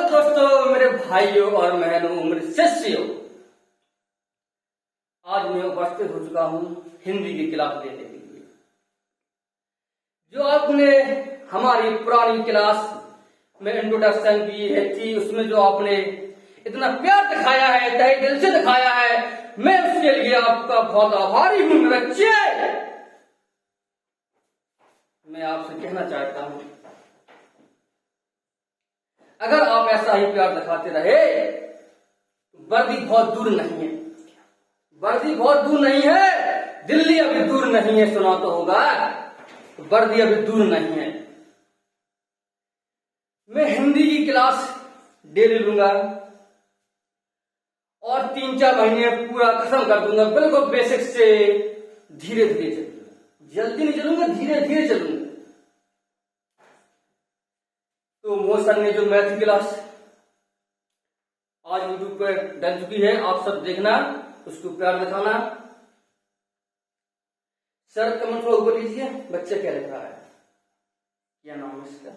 दोस्तों, मेरे भाइयों और बहनों, मेरे शिष्यों, आज मैं उपस्थित हो चुका हूं हिंदी की क्लास देने के लिए। जो आपने हमारी पुरानी क्लास में इंट्रोडक्शन की है थी, उसमें जो आपने इतना प्यार दिखाया है, तहे दिल से दिखाया है, मैं उसके लिए आपका बहुत आभारी हूं मेरे बच्चे। मैं आपसे कहना चाहता हूं, अगर आप ऐसा ही प्यार दिखाते रहे तो वर्दी बहुत दूर नहीं है, वर्दी बहुत दूर नहीं है, दिल्ली अभी दूर नहीं है, सुना तो होगा, वर्दी अभी दूर नहीं है। मैं हिंदी की क्लास डेली लूंगा और 3-4 महीने पूरा खत्म कर दूंगा, बिल्कुल बेसिक से धीरे धीरे चलूंगा, जल्दी नहीं चलूंगा, धीरे धीरे चलूंगा। तो मोहसन ने जो मैथ की क्लास आज यूट्यूब पर डल चुकी है, आप सब देखना, उसको प्यार दिखाना। सर कमेंट थोड़ा ऊपर लीजिए, बच्चा क्या लिख रहा है, क्या नाम है इसका?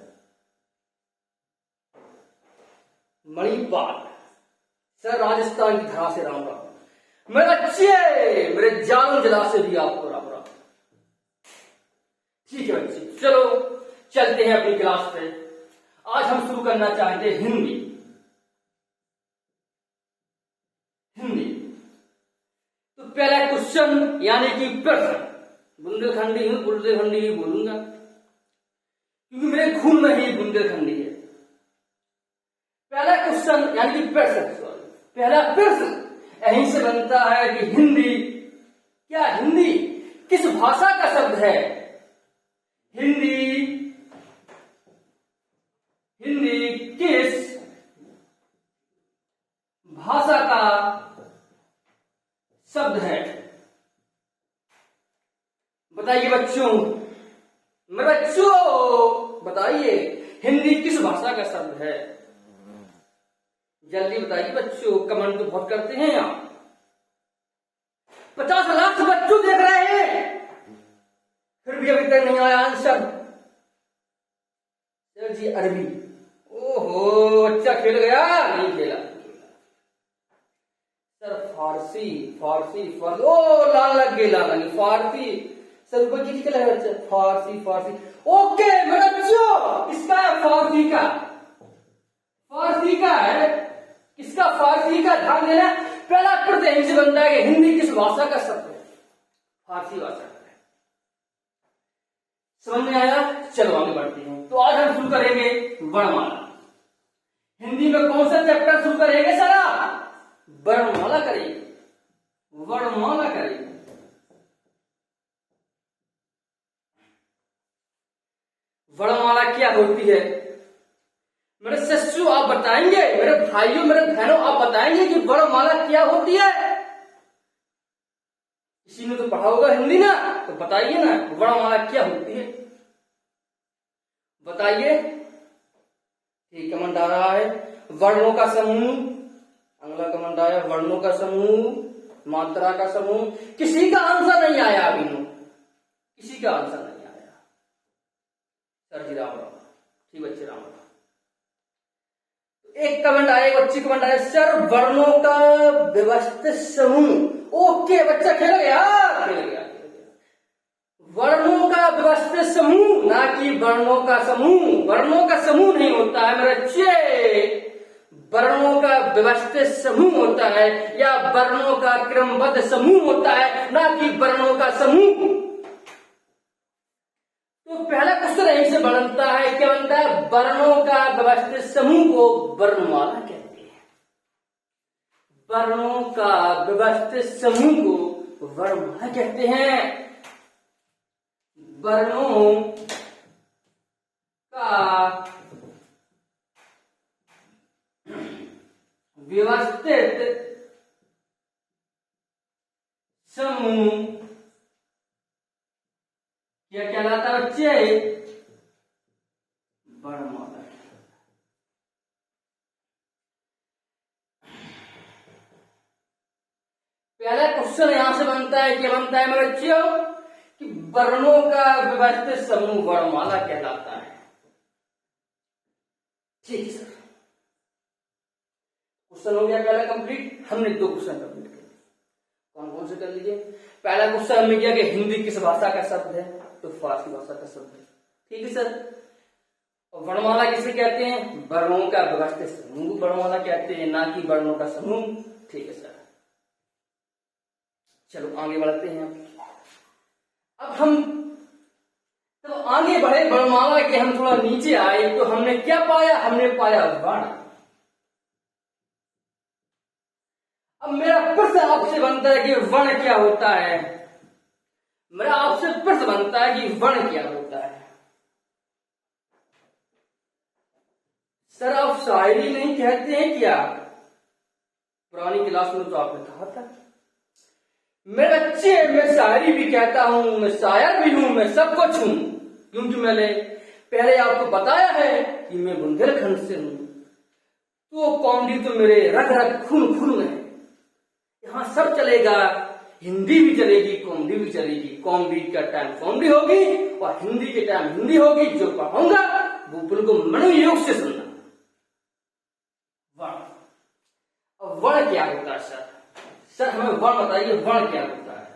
मणिपाल। सर राजस्थान की धरा से राम राम। मेरे बच्चे, मेरे जानू जिला से भी आपको राम राम। ठीक है बच्चे, चलो चलते हैं अपनी क्लास पे। आज हम शुरू करना चाहते हैं हिंदी। हिंदी तो पहला क्वेश्चन यानी कि प्रश्न, बुंदेलखंडी हूं, बुंदेलखंडी ही बोलूंगा क्योंकि मेरे खून में ही बुंदेलखंडी है। पहला क्वेश्चन यानी कि प्रश्न, पहला प्रश्न यहीं से बनता है कि हिंदी क्या, हिंदी किस भाषा का शब्द है? हिंदी किस भाषा का शब्द है? बताइए बच्चों, मेरे बच्चों बताइए, हिंदी किस भाषा का शब्द है? जल्दी बताइए बच्चों, कमेंट तो बहुत करते हैं आप। 50 लाख बच्चों देख रहे हैं, फिर भी अभी तक नहीं आया आंसर। सर जी अरबी। ओहो, बच्चा खेल गया, नहीं खेला। सर फारसी, फारसी फारसी, ओ लाल लग गई, लाल लगी, फारसी। सर ऊपर किसी का लगा बच्चा, फारसी फारसी। ओके मेरे बच्चों, किसका है फारसी का? फारसी का है, किसका? फारसी का। ध्यान देना, पहला प्रश्न यहीं से बनता है कि हिंदी किस भाषा का शब्द है? फारसी भाषा का है। समझ में आया? चलो आगे बढ़ते हैं। तो आज हम शुरू करेंगे वर्णमाला। हिंदी में कौन सा चैप्टर शुरू करेंगे सर? वर्णमाला करेंगे, वर्णमाला करेंगे। वर्णमाला क्या होती है मेरे शिष्यों, आप बताएंगे? मेरे भाइयों, मेरे बहनों, आप बताएंगे कि वर्णमाला क्या होती है? किसी ने तो पढ़ा होगा हिंदी ना, तो बताइए ना, वर्णमाला क्या होती है, बताइए। ठीक, कमेंट आ रहा है, वर्णों का समूह। अगला कमेंट आया, वर्णों का समूह, मात्रा का समूह। किसी का आंसर नहीं आया अभी, किसी का आंसर नहीं आया। सर जी राम राम। ठीक बच्चे, राम राम। एक कमेंट आया, एक बच्ची कमेंट आया, सर वर्णों का व्यवस्थित समूह। ओके बच्चा खेल गया, खेल गया। वर्णों का व्यवस्थित समूह, ना कि वर्णों का समूह। वर्णों का समूह नहीं होता है मेरे बच्चे, वर्णों का व्यवस्थित समूह होता है, या वर्णों का क्रमबद्ध समूह होता है, ना कि वर्णों का समूह। तो पहला क्वेश्चन यहीं से बनता है, क्या बनता है? वर्णों का व्यवस्थित समूह को वर्णमाला कहते हैं। वर्णों का व्यवस्थित समूह को वर्णमाला कहते हैं। वर्णों का व्यवस्थित समूह क्या कहलाता है बच्चे? वर्णमाला। पहला क्वेश्चन यहां से बनता है, क्या बनता है मेरे बच्चों? कि वर्णों का व्यवस्थित समूह वर्णमाला कहलाता है। ठीक सर। क्वेश्चन हो गया पहला कंप्लीट। हमने 2 क्वेश्चन कंप्लीट कर दिए। कौन कौन से कर लीजिए। पहला क्वेश्चन हमने किया कि हिंदी किस भाषा का शब्द है, तो फारसी भाषा का शब्द है। ठीक है सर। और वर्णमाला किसे कहते हैं, वर्णों का व्यवस्थित समूह वर्णमाला कहते हैं, ना कि वर्णों का समूह। ठीक है सर। चलो आगे बढ़ते हैं। अब हम तो आगे बढ़े वर्णमाला के, हम थोड़ा नीचे आए तो हमने क्या पाया, हमने पाया वर्ण। अब मेरा प्रश्न आपसे बनता है कि वर्ण क्या होता है। मेरा आपसे प्रश्न बनता है कि वर्ण क्या होता है। सर आप शायरी नहीं कहते हैं क्या, पुरानी क्लास में तो आपने कहा था। मेरे बच्चे, मैं शायरी भी कहता हूं, मैं शायर भी हूं, मैं सब कुछ हूं, क्योंकि मैंने पहले आपको बताया है कि मैं बुंदेलखंड से हूं। तो कॉमेडी तो मेरे रग रग खून खून में है। यहां सब चलेगा, हिंदी भी चलेगी, कॉमेडी भी चलेगी। कॉमेडी का टाइम कॉमेडी होगी और हिंदी के टाइम हिंदी होगी। जो पढ़ाऊंगा वो बिल्कुल मनोयोग से सुनना। वर्ण, अब वर्ण क्या होता है सर? सर हमें वर्ण बताइए, वर्ण क्या होता है।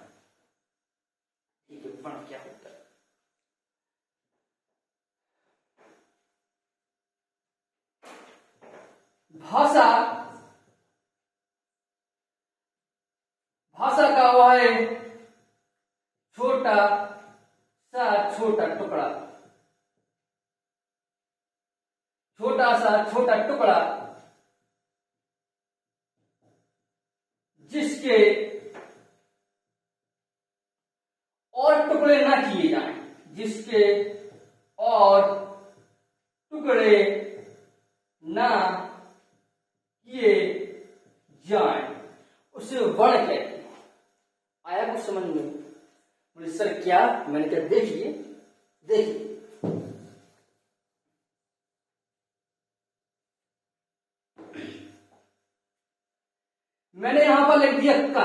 ठीक है, वर्ण क्या होता है। भाषा, भाषा का हुआ है छोटा सा छोटा टुकड़ा, छोटा सा छोटा टुकड़ा जिसके और टुकड़े ना किए जाएं, जिसके और टुकड़े ना किए जाएं, उसे वर्ण कहते हैं। आया कुछ समझ में? बोले सर क्या? मैंने कहा देखिए देखिए, मैंने यहां पर लिख दिया का।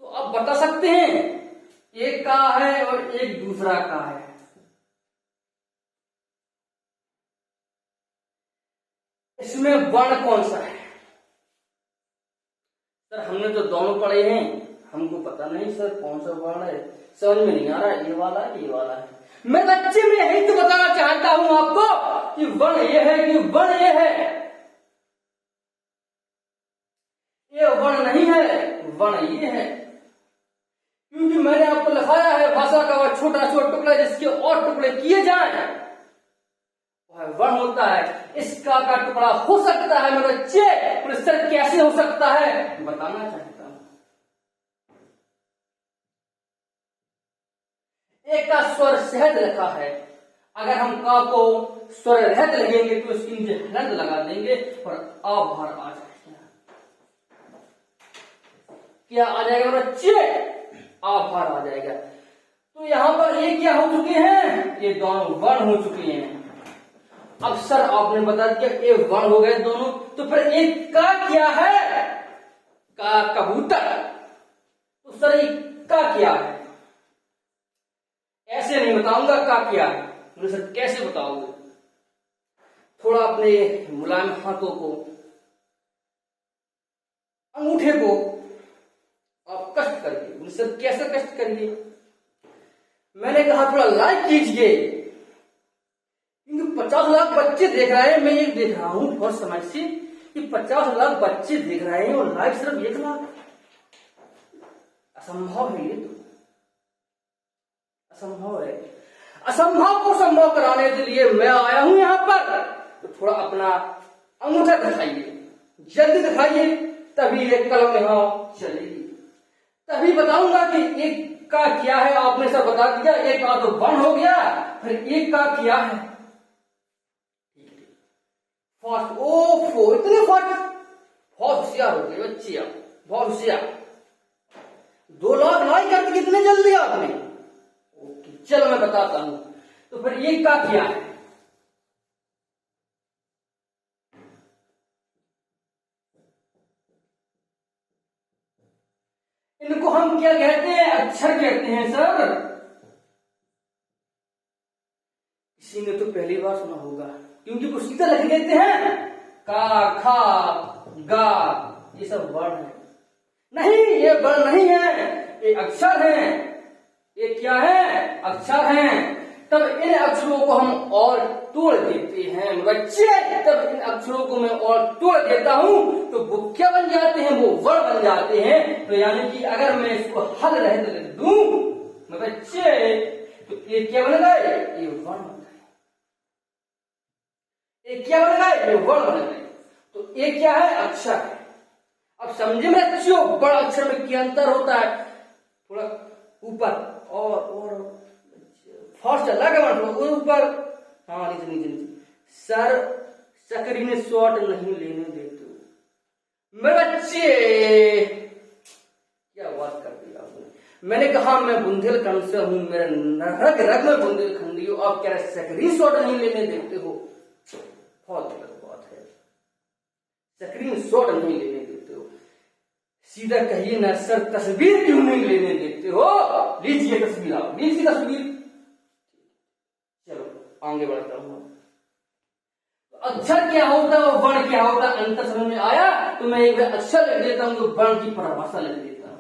तो अब बता सकते हैं एक का है और एक दूसरा का है। इसमें वर्ण कौन सा है? सर हमने तो दोनों पढ़े हैं, हमको पता नहीं सर कौन सा वर्ण है, समझ में नहीं आ रहा। ये वाला है, ये वाला है। मैं बच्चे में यही तो बताना चाहता हूं आपको कि वर्ण ये है कि वर्ण ये है। ये वर्ण नहीं है, वर्ण ये है। क्योंकि मैंने आपको लिखाया है भाषा का वह छोटा छोटा टुकड़ा जिसके और टुकड़े किए जाए वह वर्ण होता है। इसका का टुकड़ा हो सकता है मेरे बच्चे, सर कैसे हो सकता है बताना चाहता हूं। एक का स्वर सहज रखा है, अगर हम का को स्वर रहत लगेंगे तो इसके नीचे हलंत लगा देंगे और आभार आ जाएगा। क्या आ जाएगा मेरे बच्चे? आभार आ जाएगा। तो यहां पर ये क्या हो चुके हैं? ये दोनों वर्ण हो चुके हैं। अब सर आपने बता दिया ये वर्ण हो गए दोनों, तो फिर एक का क्या है? का कबूतर। तो सर ये का क्या है? ऐसे नहीं बताऊंगा का क्या है। तो सर कैसे बताओगे? थोड़ा अपने मुलायम हाथों को, अंगूठे को आप कष्ट करिए। सर कैसे कष्ट करिए? मैंने कहा थोड़ा लाइक कीजिए, क्योंकि 50 लाख बच्चे देख रहे हैं। मैं ये देख रहा हूं बहुत समय से कि 50 लाख बच्चे देख रहे हैं और लाइक सिर्फ 1 लाख। असंभव है, ये तो असंभव है। असंभव को संभव कराने के लिए मैं आया हूं यहां पर। तो थोड़ा अपना अंगूठा दिखाइए, जल्दी दिखाइए, तभी ये कलम यहां चलेगी। तभी बताऊंगा कि एक का क्या है। आपने सब बता दिया, एक का तो वर्ण हो गया, फिर एक का क्या है। फास्ट, ओफो इतने फास्ट, बहुत होशियार हो गए बच्चे आप, बहुत होशियार। 2 लाख लाइक करके कितने जल्दी आपने। ओके चलो मैं बताता हूं। तो फिर ये का क्या है? इनको हम क्या कहते हैं? अक्षर कहते हैं सर। किसी ने तो पहली बार सुना होगा, क्योंकि वो सीधा लिख लेते हैं। का, खा, गा, ये सब वर्ण है। नहीं, ये वर्ण नहीं है, ये अक्षर हैं। ये क्या है? अक्षर हैं। तब इन अक्षरों को हम और तोड़ देते हैं बच्चे। तब इन अक्षरों को मैं और तोड़ देता हूं तो वो क्या बन जाते हैं? वो वर्ण बन जाते हैं। तो यानी कि अगर मैं इसको हल रहित लिख दूं बच्चे तो ये क्या बन गए? ये वर्ण बन गए। ये क्या बन गए? ये वर्ण बन गए। तो ये क्या है? अक्षर है। अब समझे मेरे बच्चों, बड़ा अक्षर में क्या अंतर होता है? थोड़ा ऊपर और फास्ट चल रहा है, थोड़ा ऊपर, हाँ नीचे नीचे नीचे। सर सकरी ने शॉट नहीं लेने देते मेरे बच्चे। क्या बात कर दी आपने। मैंने कहा मैं बुंदेलखंड से हूं, मेरे रग रग में बुंदेलखंडी हो, आप कह रहे सकरी शॉट नहीं लेने देते हो। बहुत गलत बात है। सकरी शॉट नहीं लेने देते हो, सीधा कहिए ना सर तस्वीर क्यों नहीं लेने देते हो? लीजिए तस्वीर, आप लीजिए तस्वीर। चलो आगे बढ़ता हूं। अक्षर क्या होता है और वर्ण क्या होता है, अंतर समझ में आया? तो मैं एक अक्षर लिख देता हूं तो वर्ण की परिभाषा लिख देता हूं।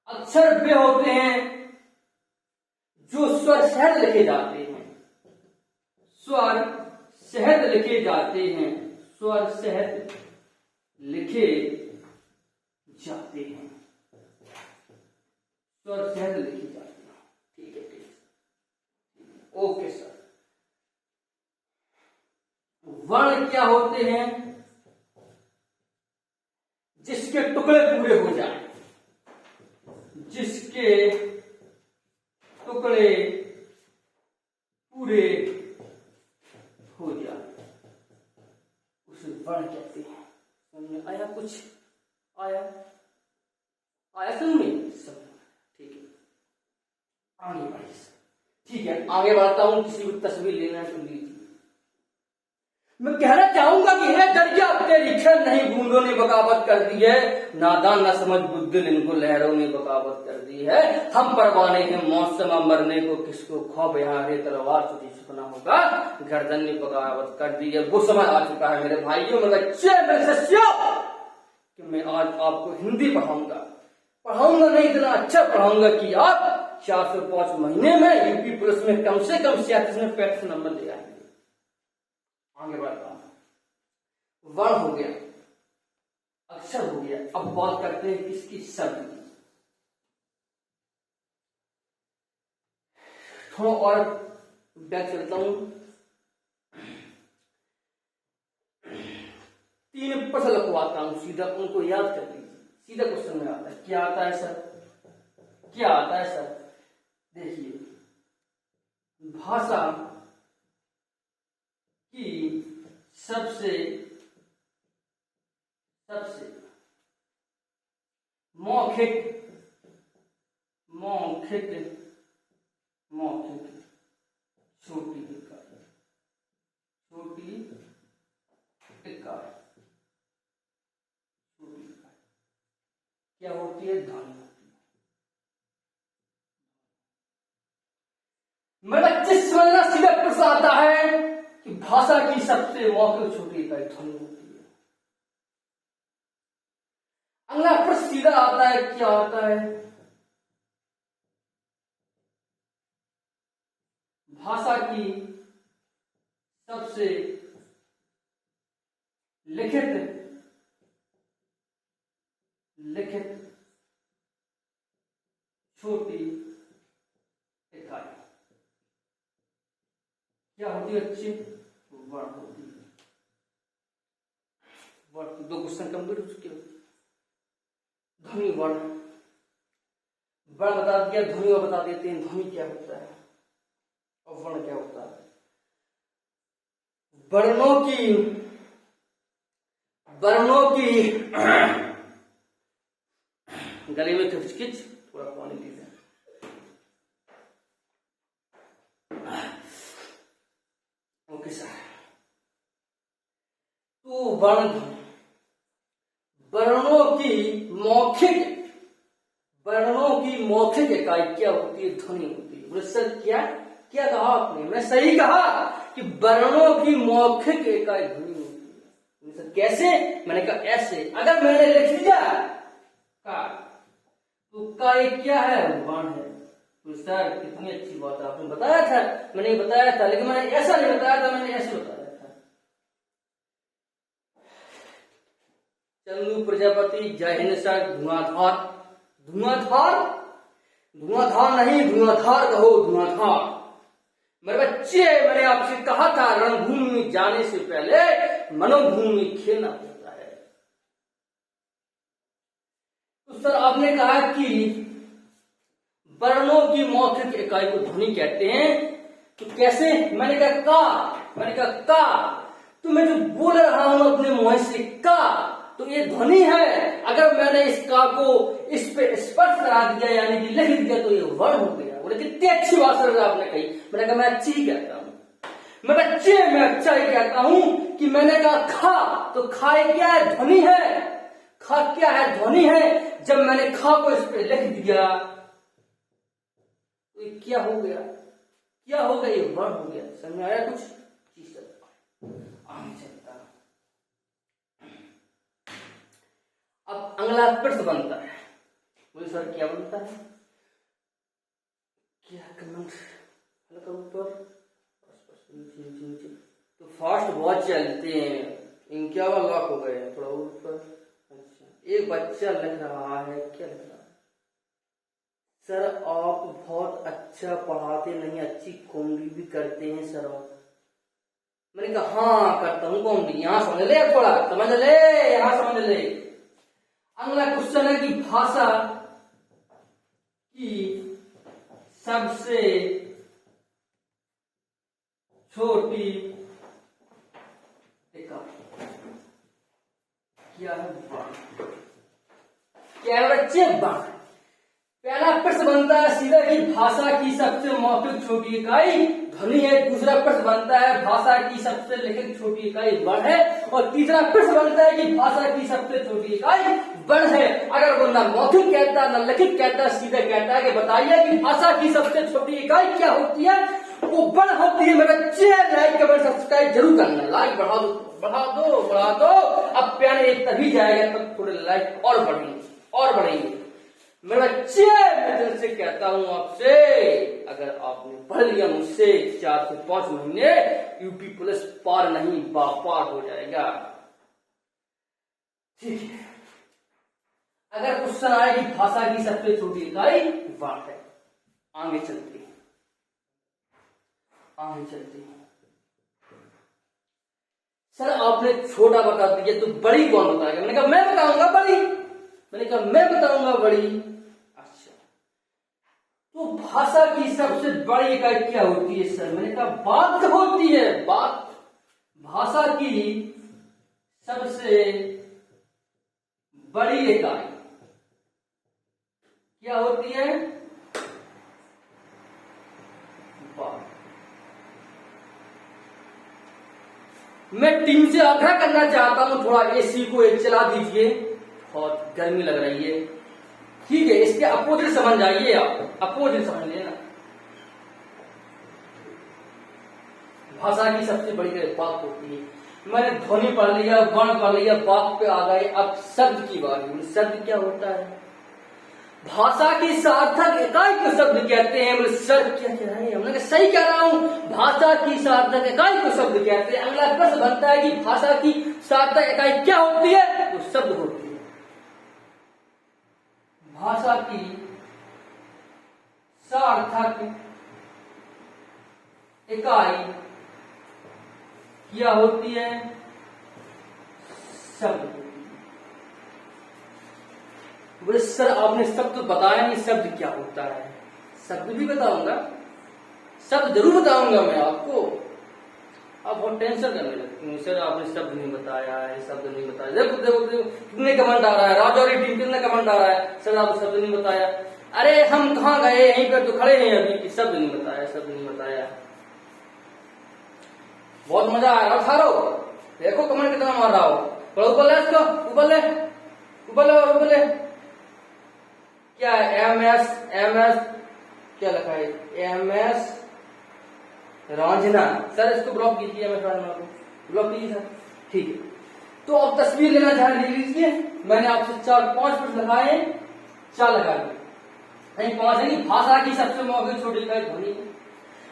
अक्षर वे होते हैं जो स्वर सहित लिखे जाते हैं। स्वर सहित लिखे जाते हैं। स्वर सहित लिखे जाते हैं। स्वर सहित लिखे जाते हैं। ठीक है, ठीक है, ओके सर। वर्ण क्या होते हैं? जिसके टुकड़े पूरे हो जाए। जिसके टुकड़े पूरे हो जाए उसे वर्ण कहते हैं। समझ में आया? कुछ आया? आया समझ में? सब ठीक है, आगे बढ़िए। ठीक है, आगे बढ़ता हूं। किसी को तस्वीर लेना है तो लीजिए। मैं कहना चाहूंगा कि है दरिया तेरी खैर नहीं बूंदों ने बगावत कर दी है। नादान न समझ बुद्धिल इनको लहरों ने बगावत कर दी है। हम परवाने हैं मौसम मरने को, किसको खौफ यहाँ रे तलवार छुटी छुपना होगा। गर्दन ने बगावत कर दी है। वो समय आ चुका है मेरे भाइयों, मेरे बच्चे, मेरे शिष्यों, कि मैं आज आपको हिंदी पढ़ाऊंगा नहीं, इतना अच्छा पढ़ाऊंगा कि आप 4 से 5 महीने में यूपी पुलिस में कम से कम 37 में 35 नंबर ले आएंगे। आगे बढ़ता हूं। वर्ण हो गया, अक्षर हो गया। अब बात करते हैं किसकी? शब्द की। थोड़ा और बैक चलता हूं। 3 प्रश्न लिखवाता हूं, सीधा उनको याद कर लीजिए। सीधा क्वेश्चन में आता है। क्या आता है सर? क्या आता है सर? देखिए, भाषा की सबसे मौखिक छोटी इकाई क्या होती है? ध्वनि होती है। मेरा जिस समझना सीधा प्रश्न आता है कि भाषा की सबसे मौखिक छोटी इकाई ध्वनि होती है। अगला प्रश्न सीधा आता है, क्या आता है? भाषा की सबसे लिखित छोटी इकाई क्या होती है बच्चे? वर्ण होती है। वर्ण 2 क्वेश्चन कंप्लीट हो चुके। ध्वनि वर्ण बता दिया, ध्वनि और बता देते हैं ध्वनि क्या होता है और वर्ण क्या होता है। वर्णों की गले में खिचखिच, थोड़ा पानी लीजिए। Okay sir. तो वर्णों की मौखिक इकाई क्या होती है? ध्वनि होती है। बोले सर क्या कहा आपने? मैं सही कहा कि वर्णों की मौखिक इकाई ध्वनि होती है। सर कैसे? मैंने कहा ऐसे। अगर मैंने लिख दिया का, तो का एक क्या है? वर्ण है। तो सर कितनी अच्छी बात है, आपने बताया था, मैंने बताया था, लेकिन मैंने ऐसा नहीं बताया था, मैंने ऐसे बताया था। चंदू प्रजापति, जय हिंद सर। धुआंधार, धुआंधार, धुआंधार नहीं, धुआंधार कहो, धुआंधार। मेरे बच्चे, मैंने आपसे कहा था रणभूमि में जाने से पहले मनोभूमि में खेलना पड़ता है। तो सर आपने कहा कि वर्णों की मौखिक इकाई को ध्वनि कहते हैं, तो कैसे? मैंने कहा का, मैंने कहा का, तो मैं जो बोल रहा हूं अपने मुंह से का, तो ये ध्वनि है। अगर मैंने इस का को इस पे स्पर्श करा दिया यानी कि लिख दिया तो ये वर्ण हो गया। बोले कितनी अच्छी बात सर आपने कही। मैंने कहा मैं अच्छी ही कहता हूं, मैं बच्चे मैं अच्छा ही कहता हूं कि मैंने कहा खा, तो खा क्या है? ध्वनि है। खा क्या है? ध्वनि है। जब मैंने खा को इस पे लिख दिया तो ये क्या हो गया? क्या हो गया? ये वर्ण हो गया। समझ में आया कुछ? जी सर, आगे चलता। अब अगला प्रश्न बनता है, बोले सर क्या बनता है? क्या कमेंट हल्का ऊपर, तो फास्ट बहुत चलते हैं, 51 लाख हो गए, थोड़ा ऊपर। अच्छा, एक बच्चा लिख रहा है, क्या लिख रहा है? सर आप बहुत अच्छा पढ़ाते नहीं, अच्छी कॉमेडी भी करते हैं सर आप। मैंने कहा हाँ करता हूँ कॉमेडी। यहां समझ ले, थोड़ा समझ ले, यहां समझ ले। अगला क्वेश्चन है कि भाषा की सबसे छोटी इकाई क्या है? बाण। क्या है बच्चे? बाण। पहला प्रश्न बनता है सीधा कि भाषा की सबसे मौखिक छोटी इकाई ध्वनि है। दूसरा प्रश्न बनता है भाषा की सबसे लिखित छोटी इकाई वर्ण है। और तीसरा प्रश्न बनता है कि भाषा की सबसे छोटी इकाई वर्ण है। अगर वो ना मौखिक कहता ना लिखित कहता, सीधा कहता है कि बताइए कि भाषा की सबसे छोटी इकाई क्या होती है? वो वर्ण होती है। मेरे बच्चे लाइक कमेंट सब्सक्राइब जरूर करना, लाइक बढ़ा दो, बढ़ा दो, बढ़ा दो। अब प्यार एक तभी जाएगा तब थोड़े लाइक और बढ़ेंगे, और बढ़ेंगे। मेरे बच्चे मैं दिल से कहता हूं आपसे, अगर आपने पढ़ लिया मुझसे 4 से 5 महीने, यूपी पुलिस पार नहीं पार हो जाएगा। ठीक है, अगर क्वेश्चन आए कि भाषा की सबसे छोटी इकाई वाक्य है, आगे चलते हैं, आगे चलते हैं। सर आपने छोटा बता दिया तो बड़ी कौन बताएगा? मैंने कहा मैं बताऊंगा बड़ी। मैंने कहा मैं बताऊंगा बड़ी। अच्छा, तो भाषा की सबसे बड़ी इकाई क्या होती है सर? मैंने कहा बात होती है, बात। भाषा की सबसे बड़ी इकाई क्या होती है? बात। मैं टीम से आग्रह करना चाहता हूं थोड़ा एसी को एक चला दीजिए, बहुत गर्मी लग रही है। ठीक है, इसके अपोजिट समझ जाइए आप, अपोजिट समझ लेना। भाषा की सबसे बड़ी बात होती है। मैंने ध्वनि पढ़ लिया, वर्ण पढ़ लिया, बात पे आ गए, अब शब्द की बारी। शब्द क्या होता है? भाषा की सार्थक इकाई को शब्द कहते हैं। बोले सर क्या कह रहे हैं? हमने सही कह रहा हूं, भाषा की सार्थक इकाई को शब्द कहते हैं। अगला प्रश्न बनता है कि भाषा की सार्थक इकाई क्या होती है? तो शब्द होती है। भाषा की सार्थक इकाई क्या होती है? शब्द। बोले सर आपने शब्द तो बताया नहीं, शब्द क्या होता है? शब्द भी बताऊंगा, शब्द जरूर बताऊंगा मैं आपको। आप बहुत टेंशन करने लगते हैं, सर आपने शब्द नहीं बताया है, शब्द नहीं बताया। देखो देखो देखो कितने कमेंट आ रहा है, राजौरी टीम कितने कमेंट आ रहा है, सर आपने शब्द नहीं बताया। अरे हम कहाँ गए, यहीं पर तो खड़े हैं अभी कि शब्द नहीं बताया, शब्द नहीं बताया। बहुत मजा आ रहा था। देखो कमेंट कितना मार रहा हो। थोड़ा ऊपर ले इसको, ऊपर ले, ऊपर ले और ऊपर ले। क्या है? एम एस क्या लिखा है? M S Ranjana. सर इसको ब्लॉक कीजिए, मैं ब्लॉक कीजिए सर। ठीक है, तो अब तस्वीर लेना ध्यान दे लीजिए। मैंने आपसे 4-5 प्रश्न लगाए, 4 लगा दिए, नहीं 5 नहीं। भाषा की सबसे मौखिक छोटी इकाई ध्वनि है,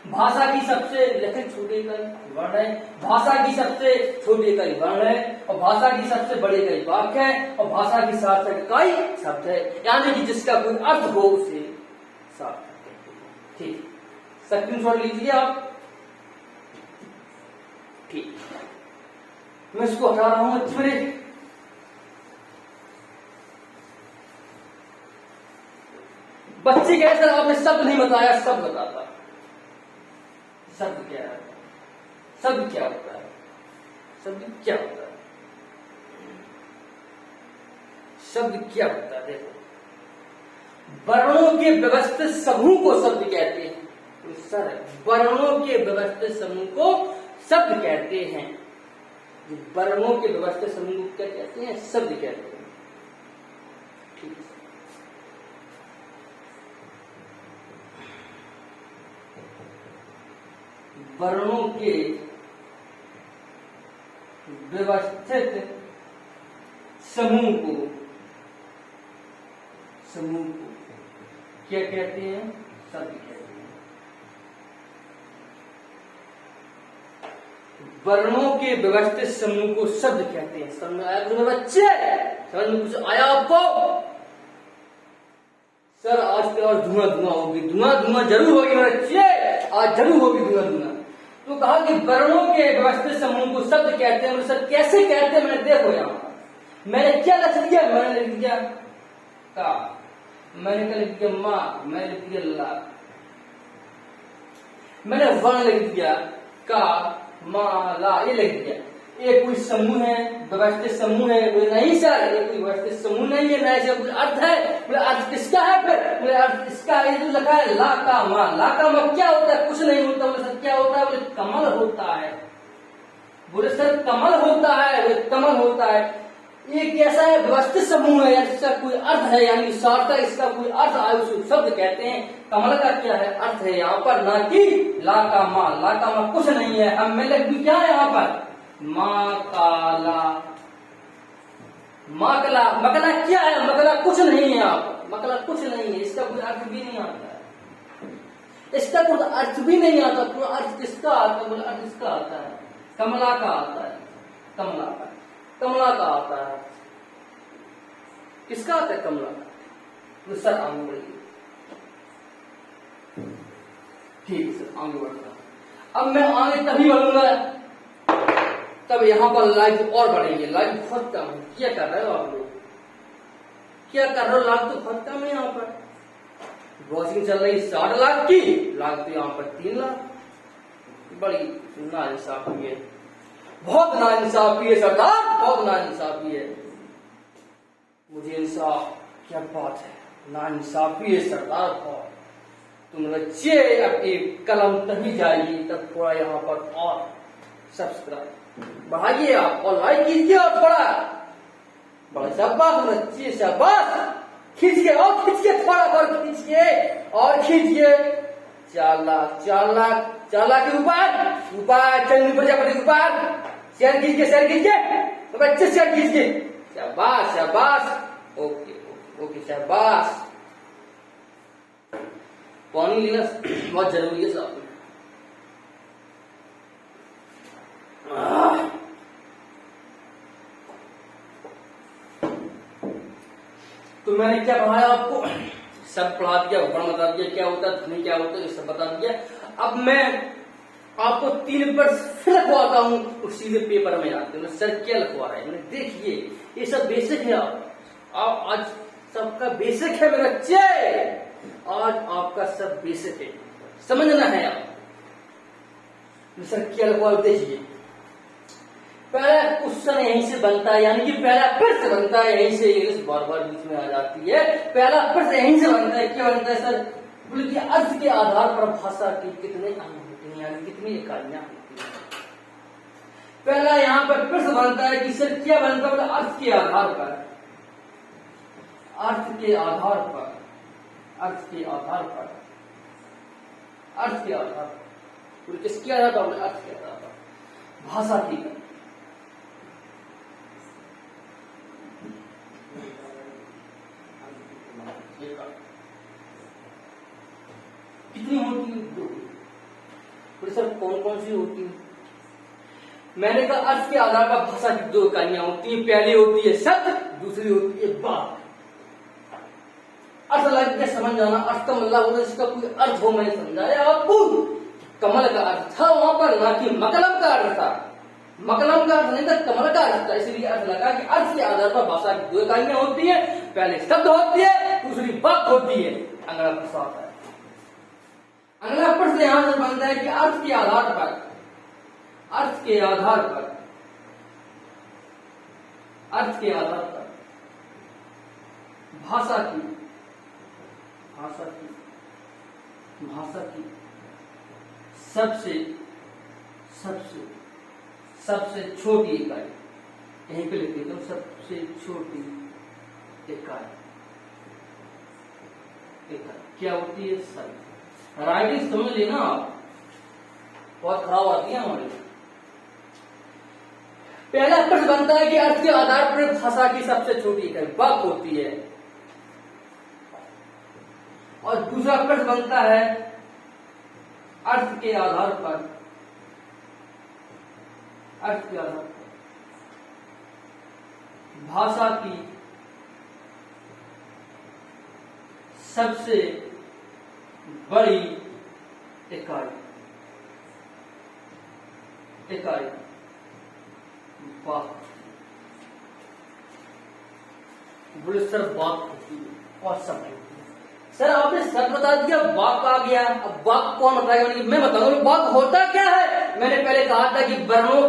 भाषा की सबसे लिखित छोटी इकाई वर्ण है, भाषा की सबसे छोटी इकाई वर्ण है, और भाषा की सबसे बड़ी इकाई वाक्य है, और भाषा की सार्थक इकाई शब्द है, यानी कि जिसका कोई अर्थ हो उसे सार्थक कहते हैं। ठीक, स्क्रीनशॉट लीजिए आप। ठीक, मैं इसको हटा रहा हूं। अच्छे मेरे बच्चे कहे सर आपने शब्द नहीं बताया, शब्द बताता। शब्द क्या है? शब्द क्या होता है? शब्द क्या होता है? शब्द क्या होता है? देखो, वर्णों के व्यवस्थित समूह को शब्द कहते हैं। तो सर वर्णों के व्यवस्थित समूह को शब्द कहते हैं। जो वर्णों के व्यवस्थित समूह को क्या कहते हैं? शब्द कहते हैं। ठीक है, वर्णों के व्यवस्थित समूह को क्या कहते हैं? शब्द कहते हैं। वर्णों के व्यवस्थित समूह को शब्द कहते हैं। समझ में आया तुम्हें बच्चे? समझ में कुछ आया आपको? सर आज तो और धुआं होगी, धुआं जरूर होगी मेरे बच्चे, आज जरूर होगी धुआं। तो कहा कि वर्णों के व्यवस्थित समूह को शब्द कहते हैं। सर कैसे कहते हैं? मैंने देखो यहाँ मैंने क्या लिख दिया? मैंने लिख दिया का, मैंने क्या लिख दिया? माँ, मैंने लिख दिया ला, मैंने वर्ण लिख दिया का, माँ, ला, ये लिख दिया। ये कोई समूह है, व्यवस्थित समूह है? बोले नहीं सर, ये कोई व्यवस्थित समूह नहीं है, ना ऐसा कुछ अर्थ है। बोले अर्थ किसका है? फिर बोले अर्थ इसका, ये जो लिखा है ला का माँ, ला का माँ क्या होता है? कुछ नहीं होता। बोले सर क्या होता है? बोले कमल होता है। बोले सर कमल होता है? बोले कमल होता है। ये कैसा है? व्यवस्थित समूह है, इसका कोई अर्थ है, यानी सार्थक इसका कोई अर्थ आयु उसको शब्द कहते हैं। कमल का क्या है? अर्थ है यहाँ पर, ना कि ला का माँ। ला का माँ कुछ नहीं है। अब मैं लिख दूं क्या है यहाँ पर? माँ काला, मकला। मकला क्या है? मकला कुछ नहीं है यहाँ पर, मकला कुछ नहीं है। इसका कोई अर्थ भी नहीं आता है, इसका कोई अर्थ भी नहीं आता। पूरा अर्थ किसका आता है? बोले अर्थ इसका आता है, कमला का आता है, कमला का, कमला का आता है। किसका आता है? कमला का। तो सर आगे बढ़िए। ठीक है सर, आगे बढ़ता। अब मैं आगे तभी बढ़ूंगा तब यहाँ पर लाइव और बढ़ेंगे। लाइव बहुत कम है। क्या कर रहे हो आप लोग? क्या कर रहे हो? लाइव तो बहुत कम है यहाँ पर। वॉचिंग चल रही 60 लाख की, लाइव तो यहाँ पर 3 लाख। बड़ी नाइंसाफी है, बहुत नाइंसाफी है सरदार, बहुत नाइंसाफी है। मुझे इंसाफ क्या बात है, नाइंसाफी है सरदार। बहुत तुम बच्चे अपनी कलम तभी जाइए तब थोड़ा यहाँ पर और सब्सक्राइब बढ़ाइए आप, और लाइक कीजिए, और थोड़ा बड़ा शाबाश बच्चे, शाबाश। खींचिए और खींचिए, थोड़ा और खींचिए और खींचिए। 4 लाख, 4 लाख, 4 लाख के ऊपर चंद्र प्रजापति के ऊपर शेयर कीजिए, शेयर कीजिए तो बच्चे, शेयर कीजिए। शाबाश शाबाश, ओके ओके ओके, शाबाश। पानी लेना बहुत जरूरी है साहब। तो मैंने क्या पढ़ाया आपको? सब पढ़ा दिया, वर्ण बता दिया क्या होता है, ध्वनि क्या होता है, ये सब बता दिया। अब मैं आपको 3 वर्ष फिर लिखवाता हूँ, उस सीधे पेपर में आते हैं। सर क्या लिखवा रहे हैं? देखिए ये सब बेसिक है। आप आज सबका बेसिक है मेरे बच्चे, आज आपका सब बेसिक है, समझना है आप। सर क्या लिखवा, देखिए पहला क्वेश्चन यहीं से बनता है, यानी कि पहला प्रश्न बनता है यहीं से। इंग्लिश बार बार बीच में आ जाती है। पहला प्रश्न यहीं से बनता है। क्या बनता है सर? बोले कि अर्थ के आधार पर भाषा की कितने अंग होते हैं, यानी कितनी इकाइयां होती हैं। पहला यहाँ पर प्रश्न बनता है कि सर क्या बनता है? अर्थ के आधार पर, अर्थ के आधार पर, अर्थ के आधार पर, अर्थ के आधार पर और किसके आधार पर? अर्थ के आधार पर, भाषा की। कितनी होती है? दो। और सर कौन कौन सी होती है? मैंने कहा अर्थ के आधार पर भाषा की दो इकाइयां होती है। पहली होती है शब्द, दूसरी होती है वाक्य। अर्थ लग के समझ जाना, अर्थ का मतलब इसका कोई अर्थ हो, मैंने समझाया आपको। कमल का अर्थ था वहां पर, ना कि मकलम का अर्थ था। मकलम का अर्थ नहीं था, कमल का अर्थ था। इसलिए अर्थ लगा कि अर्थ के आधार पर भाषा की दो इकाइयां होती है। पहले शब्द होती है, दूसरी वाक्य होती है। अगला प्रश्न आता है। अगला प्रश्न यहां से बनता है कि अर्थ के आधार पर, अर्थ के आधार पर, अर्थ के आधार पर भाषा की, भाषा की, भाषा की सबसे सबसे सबसे छोटी इकाई, यहीं पे लिख देता हूं, सबसे छोटी इकाई, इकाई क्या होती है? शब्द। राइटिंग समझ लेना आप, बहुत खराब आती है हमारी। पहला प्रश्न बनता है कि अर्थ के आधार पर भाषा की सबसे छोटी इकाई वाक्य होती है। और दूसरा प्रश्न बनता है अर्थ के आधार पर, अर्थ के आधार पर भाषा की सबसे बड़ी इकाई, इकाई वाक्य। बोले सर वाक्य होती है और शब्द होती है। सर आपने शब्द बता दिया, वाक्य आ गया। अब वाक्य कौन बताएगा? मैं बताऊंगा वाक्य होता क्या है। मैंने पहले कहा था कि वर्णों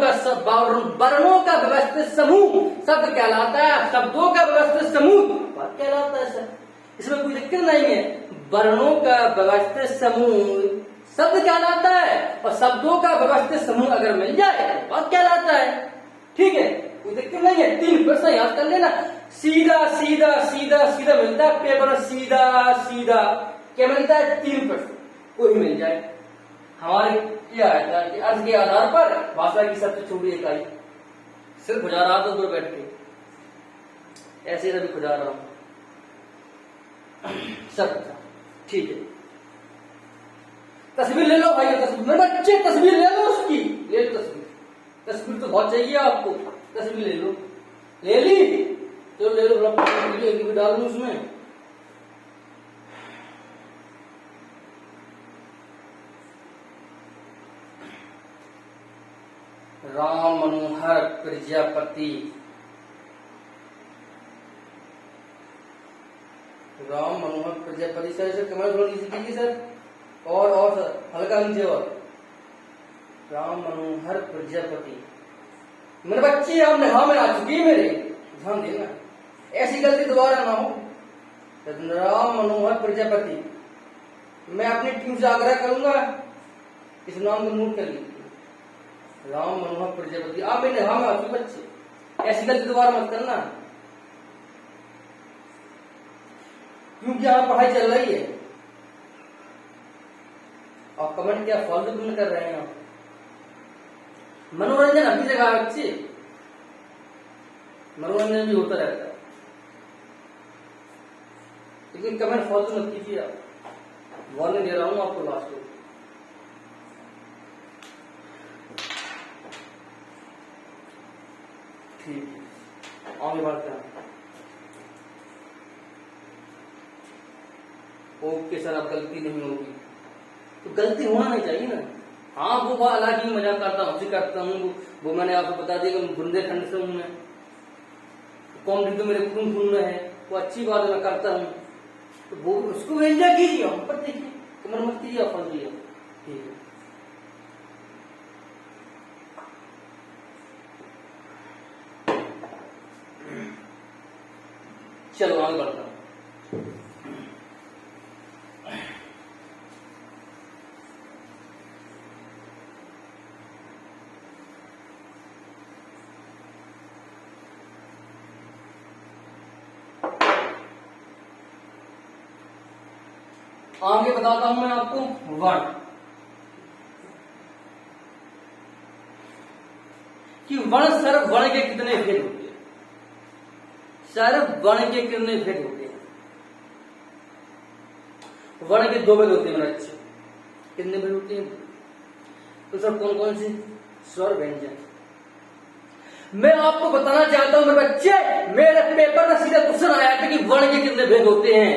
का व्यवस्थित समूह शब्द कहलाता है, शब्दों का व्यवस्थित समूह वाक्य कहलाता है। सर इसमें कोई दिक्कत नहीं है। वर्णों का व्यवस्थित समूह शब्द कहलाता है, और शब्दों का व्यवस्थित समूह अगर मिल जाए तो वाक्य कहलाता है। ठीक है, कोई दिक्कत नहीं है। 3 प्रश्न याद कर लेना। सीधा सीधा सीधा सीधा मिलता है पेपर में, सीधा सीधा क्या मिलता है? 3 प्रश्न कोई मिल जाए। हमारे क्या है कि अर्थ के आधार पर भाषा की सबसे छोटी इकाई। सिर्फ खुजा रहा था दूर बैठ के, ऐसे ही खुजा रहा हूं सब। ठीक है, तस्वीर ले लो भाई, तस्वीर मेरे बच्चे, तस्वीर ले लो उसकी, ले लो तस्वीर। तस्वीर तो बहुत चाहिए आपको, तस्वीर ले लो। ले ली? तो ले लो, भी डाल दूं उसमें। Ram Manohar Prajapati, Ram Manohar Prajapati. Sir sir comment थोड़ा नीचे कीजिए सर, और सर हल्का नीचे। और राम मनोहर प्रजापति। मेरे बच्चे आप हाँ में आ चुकी है मेरे, ध्यान देना, ऐसी गलती दोबारा ना हो। राम मनोहर प्रजापति, मैं अपनी टीम से आग्रह करूंगा इस नाम को नोट कर लीजिए। राम मनोहर प्रजापति, आप मेरे हाँ में आ चुके बच्चे, ऐसी गलती दोबारा मत करना, क्योंकि यहाँ पढ़ाई चल रही है। और कमेंट क्या फालतू कर रहे हैं आप? मनोरंजन अपनी जगह बच्चे, मनोरंजन भी होता रहता है, लेकिन कमेंट फालतू मत कीजिए आप। वार्निंग दे रहा हूं आपको लास्ट में। ठीक है, आगे बढ़ते हैं। ओके सर, अब गलती नहीं होगी, तो गलती होना नहीं चाहिए ना। हाँ वो हालांकि मजाक करता हूँ, हंसी करता हूँ, वो मैंने आपको बता दिया कि बुंदेलखंड से हूँ मैं, कॉमेडी तो मेरे खून खून में है, वो अच्छी बात मैं करता हूँ, तो वो उसको एंजॉय कीजिए, हम पर देखिए, कमर मत कीजिए, अपन कीजिए। ठीक है, चलो आगे बढ़ता हूँ। आगे बताता हूं मैं आपको वर्ण। कि वर्ण सर्व वर्ण के कितने भेद होते हैं। सर्व वर्ण के कितने भेद होते हैं। वर्ण के 2 भेद होते हैं मेरे अच्छे। कितने भेद होते हैं? तो सर कौन कौन से? स्वर व्यंजन। मैं आपको बताना चाहता हूं मेरे बच्चे, मेरे पेपर में सीधा क्वेश्चन आया था कि वर्ण के कितने भेद होते हैं।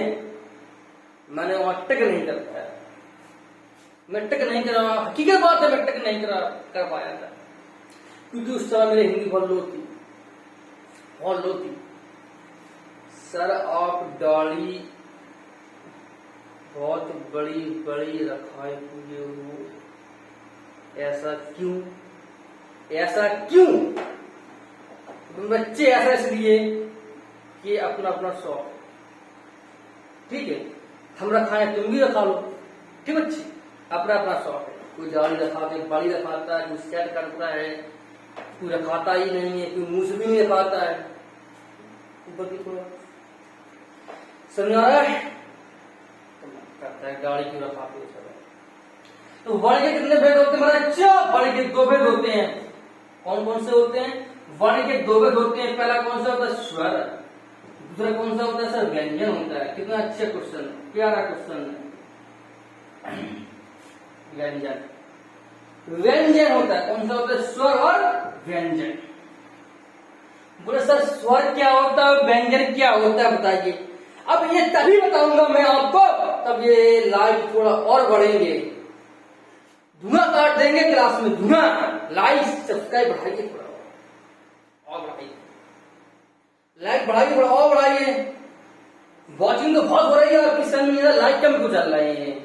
मैंने वहां टक नहीं कर पाया। मैं टक नहीं करा, हकीकत बात है, मैं टक नहीं कर पाया था, क्योंकि उस समय मेरी हिंदी बहुत लो थी, बहुत लो थी। सर आप दाढ़ी बहुत बड़ी बड़ी रखाए हुए हो, ऐसा क्यों? ऐसा क्यों? बच्चे ऐसा इसलिए कि अपना अपना शौक, ठीक है, हम रखाए तुम भी रखा लो, ठीक बच्चे, अपना अपना शौक है। कोई दाढ़ी रखाता है, बाड़ी रखाता है, कोई सेट करता है, कोई रखाता ही नहीं है, कोई मुंह भी नहीं रखाता है। ऊपर की थोड़ा समझ आ रहा है? करता है गाड़ी क्यों रखाते हो? तो वर्ण के कितने भेद होते हैं? अच्छा, वर्ण के 2 भेद होते हैं। कौन कौन से होते हैं? वर्ण के 2 भेद होते हैं। पहला कौन सा होता है? स्वर। दूसरा कौन सा होता है? सर व्यंजन होता है। कितना अच्छा क्वेश्चन, प्यारा क्वेश्चन है। व्यंजन, व्यंजन होता है। कौन सा होता है? स्वर और व्यंजन। बोले सर स्वर क्या होता है, व्यंजन क्या होता है, बताइए। अब ये तभी बताऊंगा मैं आपको, तब ये लाइव थोड़ा और बढ़ेंगे, धुआं काट देंगे क्लास में, धुआं। लाइक सब्सक्राइब बढ़ाइए थोड़ा और बढ़ाइए, लाइक बढ़ाइए थोड़ा और बढ़ाइए। वॉचिंग तो बहुत हो रही है आपकी, समझ में लाइक कम क्यों चल रहे हैं?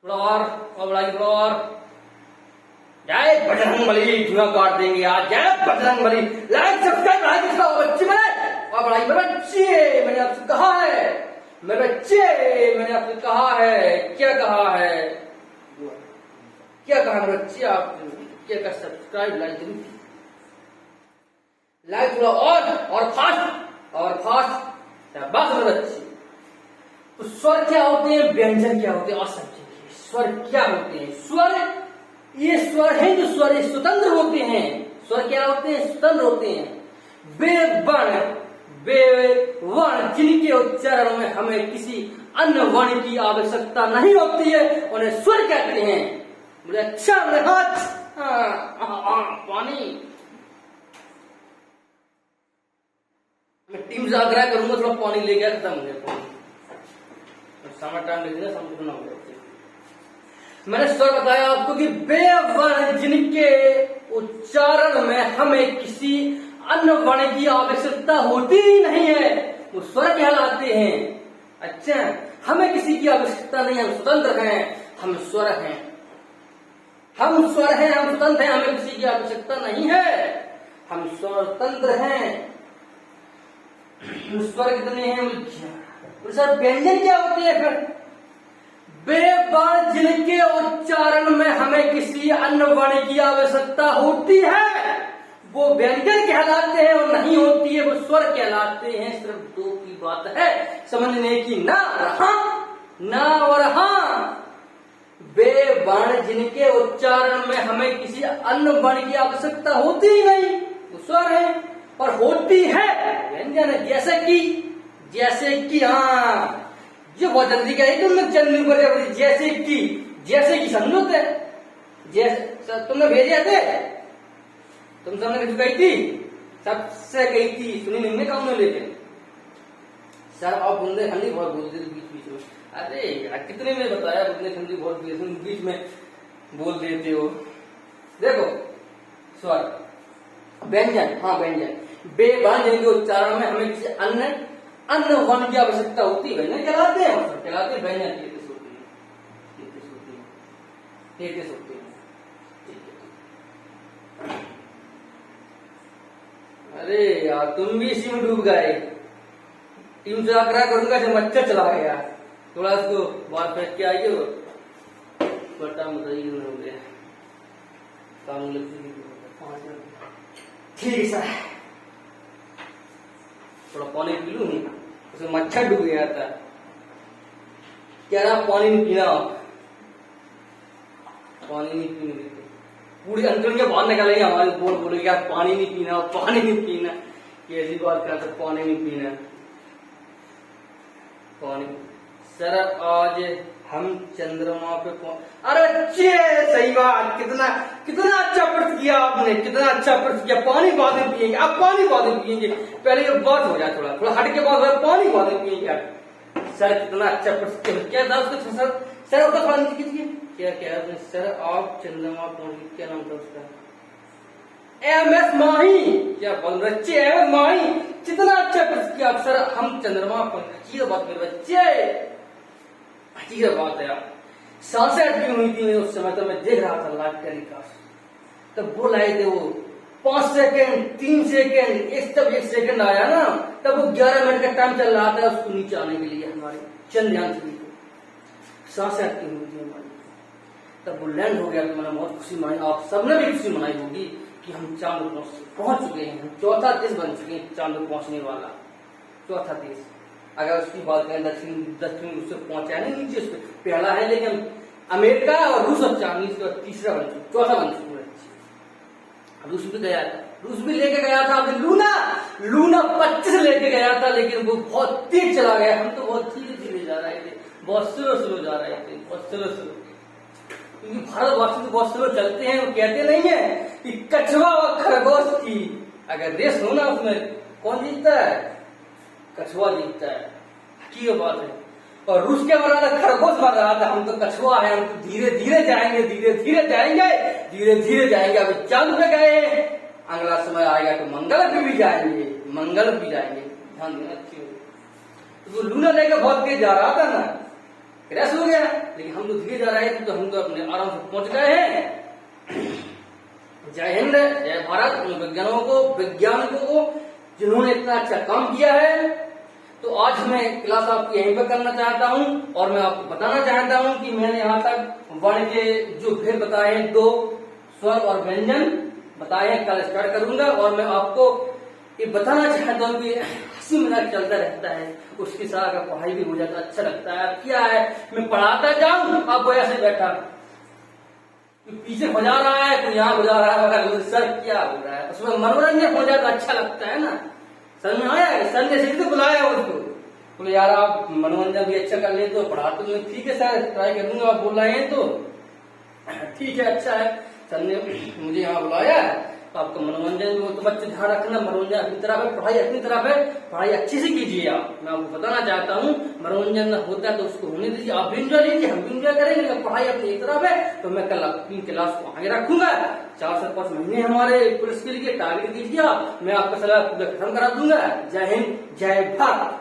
थोड़ा और बढ़ाइए, थोड़ा और। जय बजरंगबली, धुआं काट देंगे आज। जय बजरंगबली, लाइक सब्सक्राइब बढ़ाइए थोड़ा बच्चे, और बढ़ाइए मेरे बच्चे। मैंने आपसे कहा है मेरे बच्चे, मैंने आपसे कहा है, क्या कहा है, क्या कहा मेरे बच्चे, आप क्या कर? सब्सक्राइब लाइक जरूर, लाइक थोड़ा और फास्ट, और फास्ट। बस मेरे बच्चे, तो स्वर क्या होते हैं, व्यंजन क्या होते हैं, और समझिए स्वर क्या होते हैं। स्वर, ये स्वर है जो स्वर स्वतंत्र होते हैं। स्वर क्या होते हैं? स्वतंत्र होते हैं। वे वर्ण जिनके उच्चारण में हमें किसी अन्य वर्ण की आवश्यकता नहीं होती है, उन्हें स्वर कहते हैं। मुझे अच्छा हाथ पानी, मैं टीम से आग्रह करूंगा थोड़ा पानी ले गया, खत्म हो गया समय टाइम लेके समझना होगा। मैंने स्वर बताया आपको कि वे वर्ण जिनके उच्चारण में हमें किसी अन्य वर्ण की आवश्यकता होती ही नहीं है, वो स्वर कहलाते हैं। अच्छा, हमें किसी की आवश्यकता नहीं है, हम स्वतंत्र हैं, हम स्वर हैं, हम स्वर हैं, हम स्वतंत्र हैं, हमें किसी की आवश्यकता नहीं है, हम स्वतंत्र हैं। स्वर कितने हैं? सर व्यंजन क्या होते हैं फिर? वे वर्ण जिनके उच्चारण में हमें किसी अन्य वर्ण की आवश्यकता होती है वो व्यंजन कहलाते हैं, और नहीं होती है वो स्वर कहलाते हैं। सिर्फ 2 की बात है समझने की, ना और हाँ। वे वर्ण जिनके उच्चारण में हमें किसी अन्य वर्ण की आवश्यकता होती ही नहीं वो स्वर है, और होती है व्यंजन है। जैसे कि हाँ, जो बहुत जल्दी कही तुमने चंदू पर, जैसे कि समझो थे, जैसे तुमने भेजे थे, तुम सबने कुछ कही थी, सबसे कही थी, सुनी नहीं काम में लेके। सर आप बुंदेलखंडी बहुत बोलते थे बीच में। अरे यार कितने में बताया, बुंदेलखंडी बहुत बीच में बोल देते हो। देखो स्वर, व्यंजन, हाँ व्यंजन, बेवर्ण जिनके उच्चारण में हमें किसी अन्य वर्ण की आवश्यकता होती है, व्यंजन कहलाते हैं, कहलाते हैं व्यंजन। तेतीस होती है। अरे यार तुम भी इसी में डूब गए। टीम से आग्रह करूंगा जब मच्छर चला गया, थोड़ा इसको बाहर फेंक के आइए, बटा मत हो गया काम। ठीक है सर, थोड़ा पानी पी लूं, उसमें मच्छर डूब गया था। कह रहा पानी नहीं पीना, पानी नहीं पीने देते। पूरी अंकड़ियां बाहर निकलेंगे हमारे, बोलेंगे यार पानी नहीं पीना, पानी नहीं पीना, कैसी बात करते, पानी नहीं पीना, पानी। सर आज हम चंद्रमा पे अरे अच्छे, सही बात, कितना कितना अच्छा प्रश्न किया आपने, कितना अच्छा प्रश्न किया। पानी बाद में पिएंगे, आप पानी बाद में पिएंगे, पहले ये बात हो जाए, थोड़ा थोड़ा हट के बात हो, पानी बाद में पिएंगे आप। सर कितना अच्छा प्रश्न क्या था उसका, सर उसका थोड़ा नीचे कीजिए, क्या क्या आपने, सर आप चंद्रमा पहुंचे, क्या नाम था उसका, एमएस माही, क्या बोल रहे बच्चे, एमएस माही, कितना अच्छा प्रश्न किया आप। सर हम चंद्रमा पहुंचे, ये बात मेरे बच्चे, ठीक है बात है यार। सांसें अटकी हुई थी उस समय, तो मैं देख रहा था लाइव टेलीकास्ट, तब वो लाए थे वो 5 सेकेंड 3 सेकेंड, तब 1 सेकेंड आया ना, तब वो 11 मिनट का टाइम चल रहा था उसको नीचे आने के लिए हमारे चंद्रयान 3 को। सांसें अटकी हुई थी हमारी, तब वो लैंड हो गया, तो मैंने बहुत खुशी मनाई, आप सबने भी खुशी मनाई होगी कि हम चांद पहुंच चुके हैं, हम चौथा देश बन चुके हैं चांद पहुंचने वाला, चौथा देश। अगर उसकी बात करें दक्षिण रूस से पहुंचा नहीं, नीचे उस पहला है, लेकिन अमेरिका और रूस और चाइनीज का तीसरा बन चुका, चौथा बन चुका है। रूस भी गया, रूस भी लेके गया था अभी लूना 25 लेके गया था, लेकिन वो बहुत तेज चला गया, हम तो बहुत धीरे धीरे जा रहे थे, बहुत स्लो जा रहे थे, बहुत स्लो, क्योंकि भारतवासी तो बहुत स्लो चलते हैं। वो कहते नहीं है कि कछुआ और खरगोश की अगर रेस हो ना, उसमें कौन जीतता है, कछुआ जीतता है, हकीकत बात है। और रूस क्या मर रहा था, खरगोश मर रहा था, हम तो कछुआ है, हम तो धीरे धीरे जाएंगे, धीरे धीरे जाएंगे, धीरे धीरे जाएंगे। अभी चांद पे गए हैं, अगला समय आएगा तो मंगल पे भी जाएंगे, मंगल भी जाएंगे, ध्यान देना अच्छी हो। तो वो लूना लेकर बहुत तेज जा रहा था ना, क्रैश हो गया, लेकिन हम लोग धीरे जा रहे थे, तो हम तो अपने आराम से पहुंच गए हैं। जय हिंद, जय भारत, उन वैज्ञानिकों को जिन्होंने इतना अच्छा काम किया है। तो आज मैं क्लास आपकी यहीं पर करना चाहता हूं, और मैं आपको बताना चाहता हूं कि मैंने यहाँ तक वर्ण के जो भेद बताए हैं, 2 स्वर और व्यंजन बताए हैं, कल स्टार्ट करूंगा। और मैं आपको ये बताना चाहता हूँ कि हंसी मजाक चलता रहता है, उसके साथ अगर पढ़ाई भी हो जाता अच्छा लगता है। क्या है, मैं पढ़ाता जाऊं, आप वो ऐसे बैठा पीछे हो जा रहा है, तो यहाँ हो जा रहा है, सर क्या हो रहा है, उसमें मनोरंजन हो जाता अच्छा लगता है ना। सर में आया, सर ने सीधे बुलाया उसको, बोले यार आप मनोरंजन भी अच्छा कर ले तो पढ़ा तो, ठीक है सर ट्राई करूंगा, आप बोल रहे हैं तो ठीक है, अच्छा है। सर ने मुझे यहाँ बुलाया, तो आपका मनोरंजन भी, तो बच्चे ध्यान रखना, मनोरंजन अपनी तरफ है, पढ़ाई अपनी तरफ है, पढ़ाई अच्छी से कीजिए आप। मैं आपको बताना चाहता हूँ, मनोरंजन होता है तो उसको होने दीजिए, आप भी इंजॉय लीजिए, हम भी इंजॉय करेंगे, लेकिन पढ़ाई अपनी एक तरफ है। तो मैं कल अपनी क्लास को आगे रखूंगा, 4 से 5 महीने हमारे पुलिस के लिए टारगेट दीजिए आप, मैं आपका सलाह पूरा खत्म करा दूंगा। जय हिंद, जय भारत।